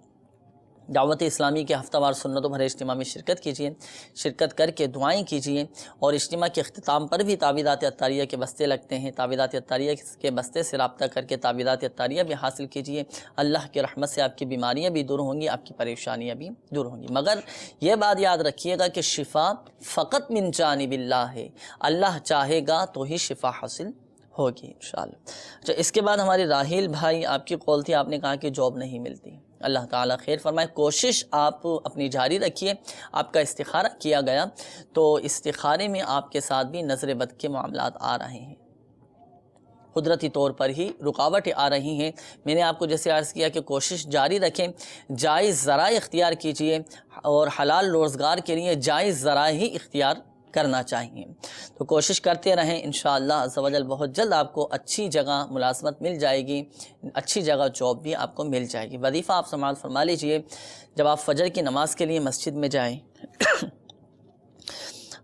دعوت اسلامی کے ہفتہ وار سنتوں بھرے اجتماع میں شرکت کیجیے، شرکت کر کے دعائیں کیجیے، اور اجتماع کے اختتام پر بھی تعویذات اطاریہ کے بستے لگتے ہیں، تعویذات اطاریہ کے بستے سے رابطہ کر کے تعویذات اطاریہ بھی حاصل کیجیے۔ اللہ کی رحمت سے آپ کی بیماریاں بھی دور ہوں گی، آپ کی پریشانیاں بھی دور ہوں گی، مگر یہ بات یاد رکھیے گا کہ شفا فقط من جانب اللہ ہے، اللہ چاہے گا تو ہی شفا حاصل ہوگی انشاءاللہ۔ اچھا، اس کے بعد ہمارے راہیل بھائی آپ کی قول تھی، آپ نے کہا کہ جاب نہیں ملتی، اللہ تعالیٰ خیر فرمائے، کوشش آپ اپنی جاری رکھیے۔ آپ کا استخارہ کیا گیا تو استخارے میں آپ کے ساتھ بھی نظر بد کے معاملات آ رہے ہیں، قدرتی طور پر ہی رکاوٹیں آ رہی ہیں۔ میں نے آپ کو جیسے عرض کیا کہ کوشش جاری رکھیں، جائز ذرائع اختیار کیجئے، اور حلال روزگار کے لیے جائز ذرائع ہی اختیار کرنا چاہیے، تو کوشش کرتے رہیں انشاءاللہ عز و جل بہت جلد آپ کو اچھی جگہ ملازمت مل جائے گی، اچھی جگہ جاب بھی آپ کو مل جائے گی۔ وظیفہ آپ سماعت فرما لیجئے، جب آپ فجر کی نماز کے لیے مسجد میں جائیں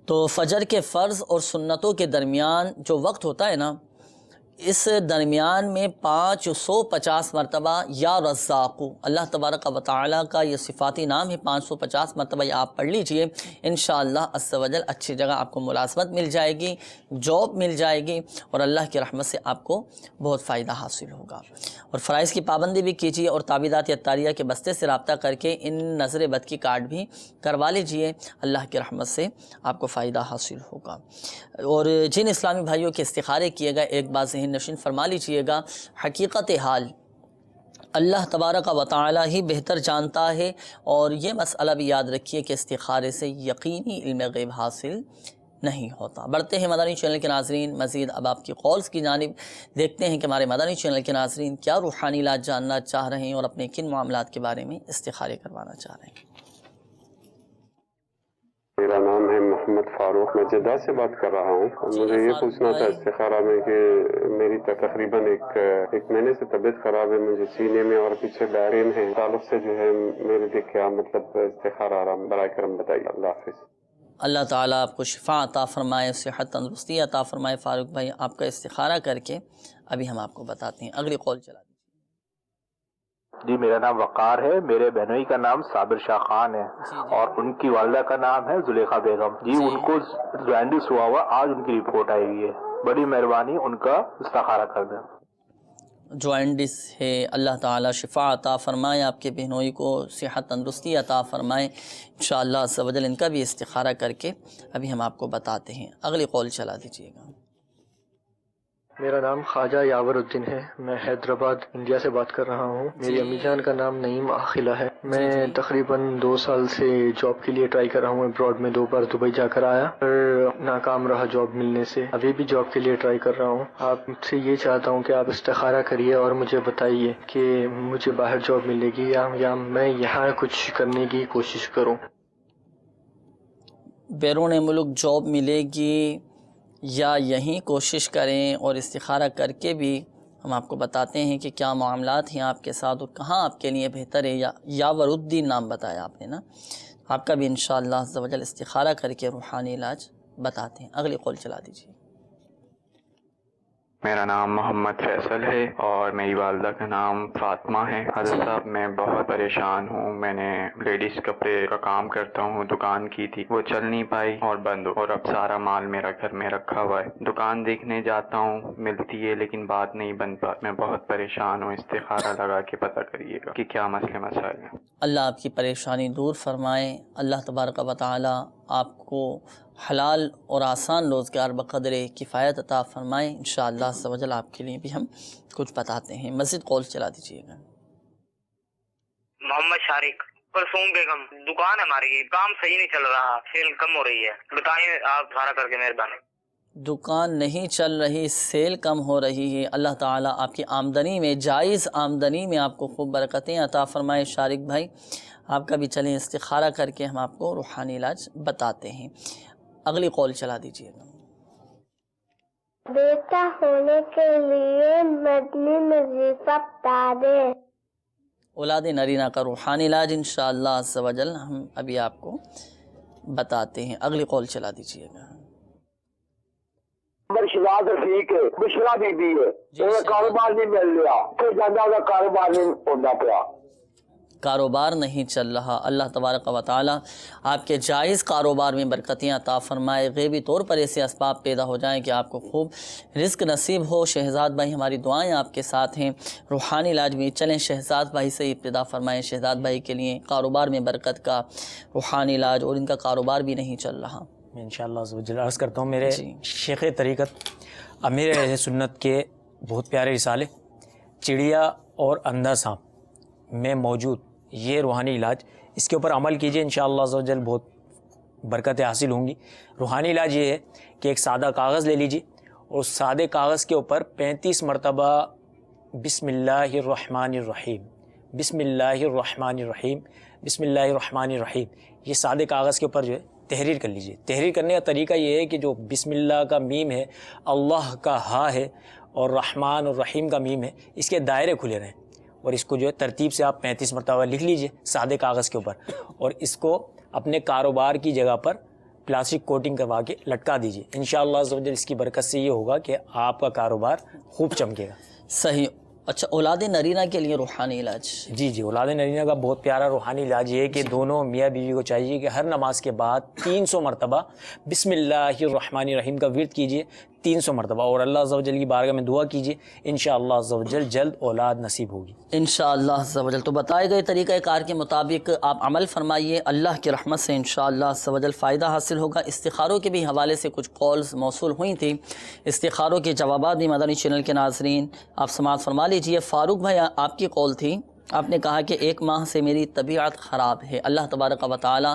تو فجر کے فرض اور سنتوں کے درمیان جو وقت ہوتا ہے نا، اس درمیان میں 550 مرتبہ یا رزاقو، اللہ تبارک و تعالیٰ کا یہ صفاتی نام ہے، 550 مرتبہ یہ آپ پڑھ لیجئے، انشاءاللہ عز و جل اچھی جگہ آپ کو ملازمت مل جائے گی، جاب مل جائے گی، اور اللہ کی رحمت سے آپ کو بہت فائدہ حاصل ہوگا۔ اور فرائض کی پابندی بھی کیجیے، اور تعویذات اطاریہ کے بستے سے رابطہ کر کے ان نظر بد کی کاٹ بھی کروا لیجئے، اللہ کی رحمت سے آپ کو فائدہ حاصل ہوگا۔ اور جن اسلامی بھائیوں کے استخارے کیے گئے، ایک بات ذہن نشین فرما لیجئے گا، حقیقت حال اللہ تبارک و تعالی ہی بہتر جانتا ہے، اور یہ مسئلہ بھی یاد رکھیے کہ استخارے سے یقینی علم غیب حاصل نہیں ہوتا۔ بڑھتے ہیں مدنی چینل کے ناظرین، مزید اب آپ کی قولز کی جانب، دیکھتے ہیں کہ ہمارے مدنی چینل کے ناظرین کیا روحانی علاج جاننا چاہ رہے ہیں، اور اپنے کن معاملات کے بارے میں استخارے کروانا چاہ رہے ہیں۔
میرا نام ہے محمد فاروق، میں جدہ سے بات کر رہا ہوں. مجھے یہ پوچھنا تھا استخارہ میں کہ میری تقریباً ایک مہینے سے طبیعت خراب ہے، مجھے سینے میں اور پیچھے بیرین ہے، تعلق سے جو ہے میرے لیے کیا مطلب استخارہ آرام برائے کرم بتائیے. اللہ حافظ.
اللہ تعالیٰ آپ کو شفا عطا فرمائے، صحت تندرستی عطا فرمائے. فاروق بھائی آپ کا استخارہ کر کے ابھی ہم آپ کو بتاتے ہیں. اگلی کال چلا دیجیے.
جی میرا نام وقار ہے، میرے بہنوئی کا نام صابر شاہ خان ہے اور ان کی والدہ کا نام ہے زلیخا بیگم. جی ان کو جوائنٹس ہوا آج ان کی رپورٹ آئی ہوئی ہے، بڑی مہربانی ان کا استخارہ کر دیں.
جوائنٹس ہے، اللہ تعالیٰ شفا عطا فرمائے، آپ کے بہنوئی کو صحت تندرستی عطا فرمائے. انشاءاللہ عز و جل ان کا بھی استخارہ کر کے ابھی ہم آپ کو بتاتے ہیں. اگلی کال چلا دیجیے گا.
میرا نام خواجہ یاور الدین ہے، میں حیدرآباد انڈیا سے بات کر رہا ہوں. میری امی جان کا نام نعیم عاقلہ ہے. میں تقریباً 2 سال سے جاب کے لیے ٹرائی کر رہا ہوں ابراڈ میں. 2 بار دبئی جا کر آیا اور ناکام رہا جاب ملنے سے. ابھی بھی جاب کے لیے ٹرائی کر رہا ہوں. آپ سے یہ چاہتا ہوں کہ آپ استخارہ کریے اور مجھے بتائیے کہ مجھے باہر جاب ملے گی یا میں یہاں کچھ کرنے کی کوشش کروں.
بیرون ملک جاب ملے گی یا یہیں کوشش کریں؟ اور استخارہ کر کے بھی ہم آپ کو بتاتے ہیں کہ کیا معاملات ہیں آپ کے ساتھ اور کہاں آپ کے لیے بہتر ہے. یاور الدین نام بتایا آپ نے نا، آپ کا بھی انشاءاللہ عز و جل استخارہ کر کے روحانی علاج بتاتے ہیں. اگلی قول چلا دیجیے.
میرا نام محمد فیصل ہے اور میری والدہ کا نام فاطمہ ہے. حضرت صاحب میں بہت پریشان ہوں. میں نے لیڈیز کپڑے کا کام کرتا ہوں، دکان کی تھی، وہ چل نہیں پائی اور بند ہو، اور اب سارا مال میرا گھر میں رکھا ہوا ہے. دکان دیکھنے جاتا ہوں ملتی ہے لیکن بات نہیں بن پاتی. میں بہت پریشان ہوں. استخارہ لگا کے پتہ کریے گا کہ کیا مسئلے مسائل ہیں. اللہ
آپ کی پریشانی دور فرمائے. اللہ تبارک و تعالی آپ کو حلال اور آسان روزگار بقدر کفایت عطا فرمائے. انشاءاللہ عز و جل آپ کے لیے بھی ہم کچھ بتاتے ہیں. مزید کال چلا دیجیے گا.
محمد شارق. پرسوم بیگم. دکان ہے ہماری، کام صحیح نہیں چل رہا، سیل کم ہو رہی ہے، بتائیں آپ سارا کر کے مہربانی.
دکان نہیں چل رہی، سیل کم ہو رہی ہے. اللہ تعالیٰ آپ کی آمدنی میں، جائز آمدنی میں آپ کو خوب برکتیں عطا فرمائے. شارق بھائی آپ کا بھی چلیں استخارہ کر کے ہم آپ کو روحانی علاج بتاتے ہیں. اگلی قول چلا دیجیے گا.
بیٹا ہونے کے لیے مدنی وظیفہ بتا دے.
اولاد نرینہ کا روحانی علاج انشاءاللہ عز و جل ہم ابھی آپ کو بتاتے ہیں. اگلی قول چلا دیجیے گا.
شہزاد رفیق ہے، بشرا بی بی ہے، کاروبار نہیں مل رہا، کوئی زیادہ کاروبار نہیں ہوتا پیا،
کاروبار نہیں چل رہا. اللہ تبارک و تعالی آپ کے جائز کاروبار میں برکتیں عطا فرمائے. غیبی طور پر ایسے اسباب پیدا ہو جائیں کہ آپ کو خوب رزق نصیب ہو. شہزاد بھائی ہماری دعائیں آپ کے ساتھ ہیں. روحانی علاج میں چلیں شہزاد بھائی سے ابتدا فرمائیں. شہزاد بھائی کے لیے کاروبار میں برکت کا روحانی علاج، اور ان کا کاروبار بھی نہیں چل رہا.
میں انشاءاللہ عز و جل عرض کرتا ہوں. میرے شیخ طریقت امیر اہل سنت کے بہت پیارے رسالے چڑیا اور اندھا سانپ میں موجود یہ روحانی علاج، اس کے اوپر عمل کیجئے، انشاءاللہ عز و جل بہت برکتیں حاصل ہوں گی. روحانی علاج یہ ہے کہ ایک سادہ کاغذ لے لیجئے اور اس سادے کاغذ کے اوپر 35 مرتبہ بسم اللہ الرحمن الرحیم، بسم اللہ الرحمن الرحیم، بسم اللہ الرحمن الرحیم، یہ سادے کاغذ کے اوپر جو ہے تحریر کر لیجئے. تحریر کرنے کا طریقہ یہ ہے کہ جو بسم اللہ کا میم ہے، اللہ کا ہا ہے اور رحمان اور رحیم کا میم ہے، اس کے دائرے کھلے رہیں، اور اس کو جو ہے ترتیب سے آپ 35 مرتبہ لکھ لیجئے سادے کاغذ کے اوپر، اور اس کو اپنے کاروبار کی جگہ پر پلاسٹک کوٹنگ کروا کے لٹکا دیجئے. انشاءاللہ عز و جل اس کی برکت سے یہ ہوگا کہ آپ کا کاروبار خوب چمکے گا.
صحیح. اچھا، اولاد نرینہ کے لیے روحانی علاج؟
جی اولاد نرینہ کا بہت پیارا روحانی علاج یہ ہے کہ دونوں میاں بیوی کو چاہیے کہ ہر نماز کے بعد 300 مرتبہ بسم اللہ الرحمن الرحیم کا ورد کیجئے 300 مرتبہ، اور اللہ عز و جل کی بارگاہ میں دعا کیجئے. انشاءاللہ عز و جل جلد اولاد نصیب ہوگی
انشاءاللہ عز و جل. تو بتائے گئے طریقہ کار کے مطابق آپ عمل فرمائیے، اللہ کی رحمت سے انشاءاللہ عز و جل فائدہ حاصل ہوگا. استخاروں کے بھی حوالے سے کچھ کالز موصول ہوئی تھیں، استخاروں کے جوابات بھی مدنی چینل کے ناظرین آپ سماعت فرما لیجئے. فاروق بھائی آپ کی کال تھی، آپ نے کہا کہ 1 ماہ سے میری طبیعت خراب ہے. اللہ تبارک و تعالی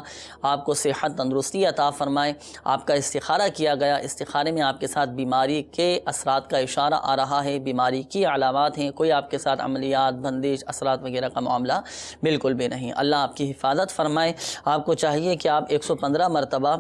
آپ کو صحت تندرستی عطا فرمائے. آپ کا استخارہ کیا گیا، استخارے میں آپ کے ساتھ بیماری کے اثرات کا اشارہ آ رہا ہے، بیماری کی علامات ہیں، کوئی آپ کے ساتھ عملیات، بندش، اثرات وغیرہ کا معاملہ بالکل بھی نہیں. اللہ آپ کی حفاظت فرمائے. آپ کو چاہیے کہ آپ 115 مرتبہ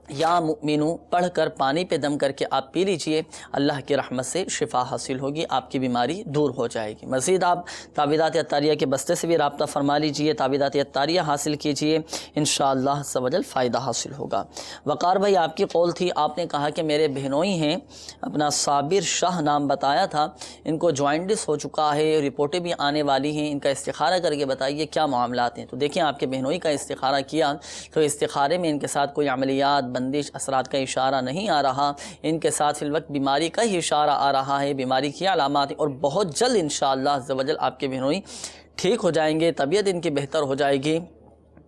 یا مؤمنو پڑھ کر پانی پہ دم کر کے آپ پی لیجئے، اللہ کی رحمت سے شفا حاصل ہوگی، آپ کی بیماری دور ہو جائے گی۔ مزید آپ تعویذات عطاریہ کے بستے سے بھی رابطہ فرما لیجئے، تعویذات عطاریہ حاصل کیجئے، انشاءاللہ عز و جل فائدہ حاصل ہوگا۔ وقار بھائی آپ کی قول تھی، آپ نے کہا کہ میرے بہنوئی ہیں، اپنا صابر شاہ نام بتایا تھا، ان کو جوائنٹس ہو چکا ہے، رپورٹیں بھی آنے والی ہیں، ان کا استخارہ کر کے بتائیے کیا معاملات ہیں۔ تو دیکھیں آپ کے بہنوئی کا استخارہ کیا تو استخارے میں ان کے ساتھ کوئی عملیات، بندش، اثرات کا اشارہ نہیں آ رہا، ان کے ساتھ فی الوقت بیماری کا ہی اشارہ آ رہا ہے، بیماری کی علامات ہیں، اور بہت جلد انشاءاللہ عز و جل آپ کے بہنوئی ٹھیک ہو جائیں گے، طبیعت ان کی بہتر ہو جائے گی،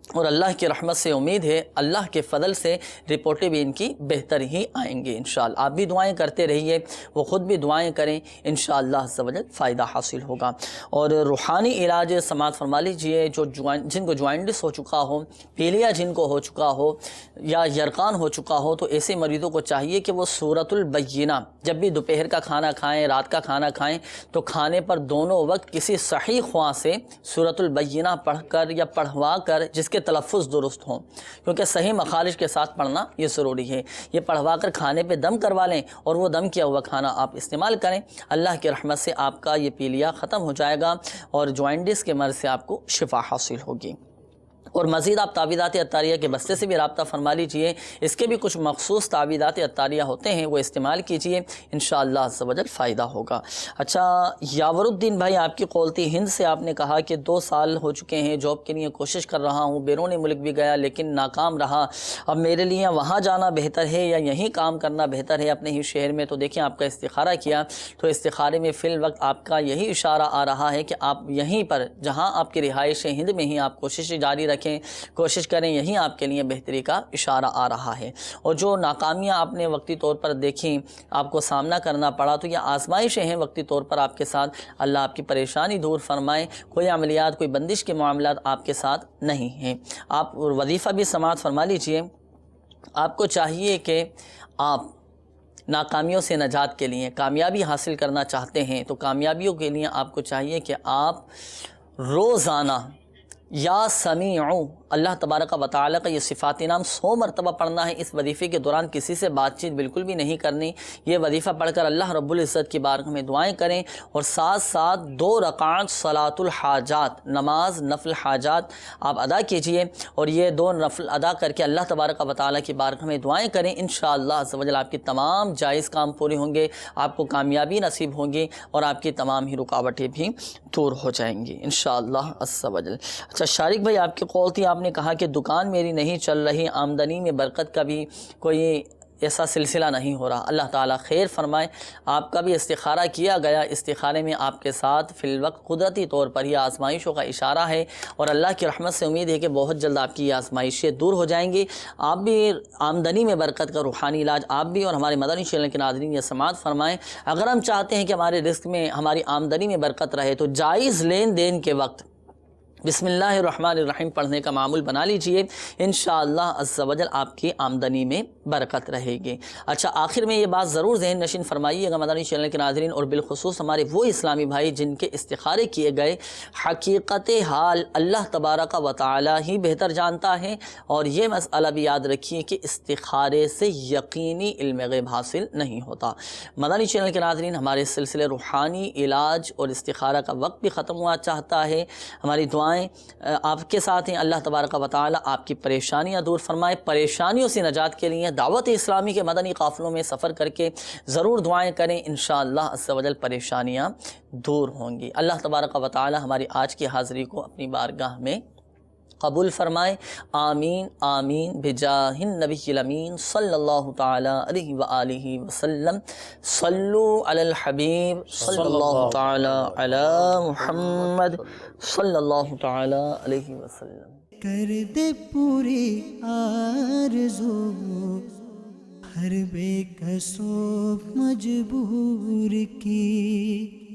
اور اللہ کی رحمت سے امید ہے اللہ کے فضل سے رپورٹیں بھی ان کی بہتر ہی آئیں گی انشاءاللہ۔ آپ بھی دعائیں کرتے رہیے، وہ خود بھی دعائیں کریں، انشاءاللہ عز و جل فائدہ حاصل ہوگا۔ اور روحانی علاج سماعت فرما لیجئے، جن کو جوائنٹس ہو چکا ہو، پیلیا جن کو ہو چکا ہو یا یرقان ہو چکا ہو، تو ایسے مریضوں کو چاہیے کہ وہ سورۃ البینہ جب بھی دوپہر کا کھانا کھائیں، رات کا کھانا کھائیں، تو کھانے پر دونوں وقت کسی صحیح خواں سے سورۃ البینہ پڑھ کر یا پڑھوا کر، جس کے تلفظ درست ہوں، کیونکہ صحیح مخارج کے ساتھ پڑھنا یہ ضروری ہے، یہ پڑھوا کر کھانے پہ دم کروا لیں اور وہ دم کیا ہوا کھانا آپ استعمال کریں، اللہ کی رحمت سے آپ کا یہ پیلیا ختم ہو جائے گا اور جوائنٹس کے مرض سے آپ کو شفا حاصل ہوگی۔ اور مزید آپ تعویذات عطاریہ کے بستے سے بھی رابطہ فرما لیجئے، اس کے بھی کچھ مخصوص تعویذات عطاریہ ہوتے ہیں، وہ استعمال کیجئے، انشاءاللہ عز و جل فائدہ ہوگا۔ اچھا یاور الدین بھائی آپ کی قول تھی، ہند سے آپ نے کہا کہ 2 سال ہو چکے ہیں، جاب کے لیے کوشش کر رہا ہوں، بیرون ملک بھی گیا لیکن ناکام رہا، اب میرے لیے وہاں جانا بہتر ہے یا یہیں کام کرنا بہتر ہے اپنے ہی شہر میں؟ تو دیکھیں آپ کا استخارہ کیا تو استخارے میں فی الوقت آپ کا یہی اشارہ آ رہا ہے کہ آپ یہیں پر جہاں آپ کی رہائش ہے ہند میں ہی آپ کوشش جاری رکھیں، کوشش کریں، یہی آپ کے لیے بہتری کا اشارہ آ رہا ہے۔ اور جو ناکامیاں آپ نے وقتی طور پر دیکھیں، آپ کو سامنا کرنا پڑا، تو یہ آزمائشیں ہیں وقتی طور پر آپ کے ساتھ، اللہ آپ کی پریشانی دور فرمائے، کوئی عملیات، کوئی بندش کے معاملات آپ کے ساتھ نہیں ہیں۔ آپ وظیفہ بھی سماعت فرما لیجئے، آپ کو چاہیے کہ آپ ناکامیوں سے نجات کے لیے کامیابی حاصل کرنا چاہتے ہیں، تو کامیابیوں کے لیے آپ کو چاہیے کہ آپ روزانہ یا سمیعو اللہ تبارک و تعالیٰ کا یہ صفات نام 100 مرتبہ پڑھنا ہے۔ اس وظیفے کے دوران کسی سے بات چیت بالکل بھی نہیں کرنی، یہ وظیفہ پڑھ کر اللہ رب العزت کی بارگاہ میں دعائیں کریں، اور ساتھ ساتھ 2 رکعت صلاۃ الحاجات، نماز نفل حاجات آپ ادا کیجئے، اور یہ 2 نفل ادا کر کے اللہ تبارک و تعالیٰ کی بارگاہ میں دعائیں کریں، انشاءاللہ عز و جل آپ کی تمام جائز کام پورے ہوں گے، آپ کو کامیابی نصیب ہوں گی، اور آپ کی تمام ہی رکاوٹیں بھی دور ہو جائیں گی انشاءاللہ عز و جل۔ اچھا شارق بھائی آپ کی قول تھی، آپ نے کہا کہ دکان میری نہیں چل رہی، آمدنی میں برکت کا بھی کوئی ایسا سلسلہ نہیں ہو رہا، اللہ تعالیٰ خیر فرمائے۔ آپ کا بھی استخارہ کیا گیا، استخارے میں آپ کے ساتھ فی الوقت قدرتی طور پر یہ آزمائشوں کا اشارہ ہے، اور اللہ کی رحمت سے امید ہے کہ بہت جلد آپ کی یہ آزمائشیں دور ہو جائیں گی، آپ بھی آمدنی میں برکت کا روحانی علاج آپ بھی اور ہمارے مدنی چینل کے ناظرین یہ سماعت فرمائیں۔ اگر ہم چاہتے ہیں کہ ہمارے رزق میں، ہماری آمدنی میں برکت رہے، تو جائز لین دین کے وقت بسم اللہ الرحمن الرحیم پڑھنے کا معمول بنا لیجئے، انشاءاللہ عز و جل آپ کی آمدنی میں برکت رہے گی۔ اچھا آخر میں یہ بات ضرور ذہن نشین فرمائیے گا مدنی چینل کے ناظرین، اور بالخصوص ہمارے وہ اسلامی بھائی جن کے استخارے کیے گئے، حقیقت حال اللہ تبارک و تعالی ہی بہتر جانتا ہے، اور یہ مسئلہ بھی یاد رکھیے کہ استخارے سے یقینی علم غیب حاصل نہیں ہوتا۔ مدنی چینل کے ناظرین، ہمارے سلسلے روحانی علاج اور استخارہ کا وقت بھی ختم ہوا چاہتا ہے، ہماری دعائیں آپ کے ساتھ ہیں، اللہ تبارک و تعالی آپ کی پریشانیاں دور فرمائے۔ پریشانیوں سے نجات کے لیے دعوت اسلامی کے مدنی قافلوں میں سفر کر کے ضرور دعائیں کریں، انشاءاللہ عز و جل پریشانیاں دور ہوں گی۔ اللہ تبارک و تعالی ہماری آج کی حاضری کو اپنی بارگاہ میں قبول فرمائے، آمین آمین بجاہ النبی الامین صلی اللہ تعالی علیہ وآلہ وسلم۔ صلو علی الحبیب صلی اللہ تعالی علی محمد صلی اللہ تعالی علیہ وسلم۔
کر دے پوری آرزو ہر بے کس و مجبور کی،